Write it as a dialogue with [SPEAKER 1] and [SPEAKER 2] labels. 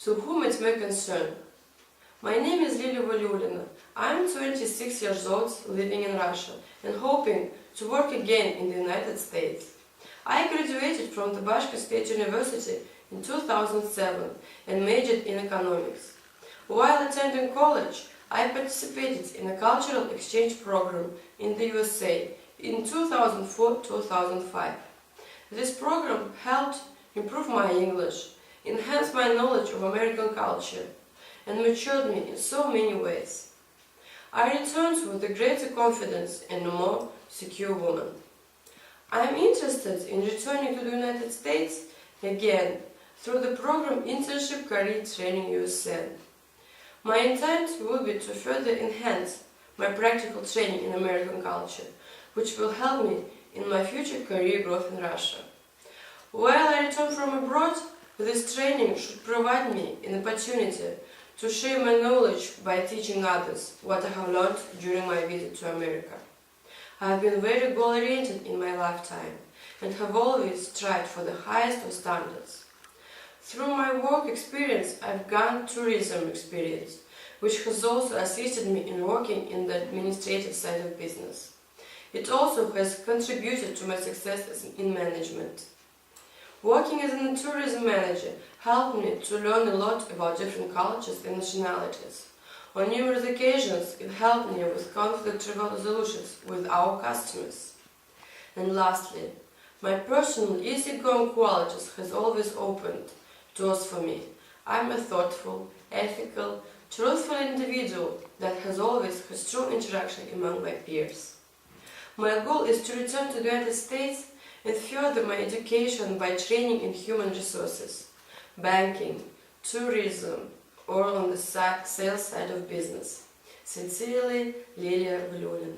[SPEAKER 1] To whom it may concern. My name is Lilia Valyulina. I am 26 years old, living in Russia, and hoping to work again in the United States. I graduated from the Bashkir State University in 2007 and majored in economics. While attending college, I participated in a cultural exchange program in the USA in 2004-2005. This program helped improve my English, enhance my knowledge of American culture, and matured me in so many ways. I returned with a greater confidence and a more secure woman. I am interested in returning to the United States again through the program Internship Career Training USN. My intent will be to further enhance my practical training in American culture, which will help me in my future career growth in Russia. While I return from abroad, this training should provide me an opportunity to share my knowledge by teaching others what I have learned during my visit to America. I have been very goal-oriented in my lifetime and have always strived for the highest of standards. Through my work experience, I've gained tourism experience, which has also assisted me in working in the administrative side of business. It also has contributed to my success in management. Working as a tourism manager helped me to learn a lot about different cultures and nationalities. On numerous occasions, it helped me with conflict resolutions with our customers. And lastly, my personal easygoing qualities has always opened doors for me. I'm a thoughtful, ethical, truthful individual that has always had strong interaction among my peers. My goal is to return to the United States and further my education by training in human resources, banking, tourism, or on the sales side of business. Sincerely, Lilia Valyulina.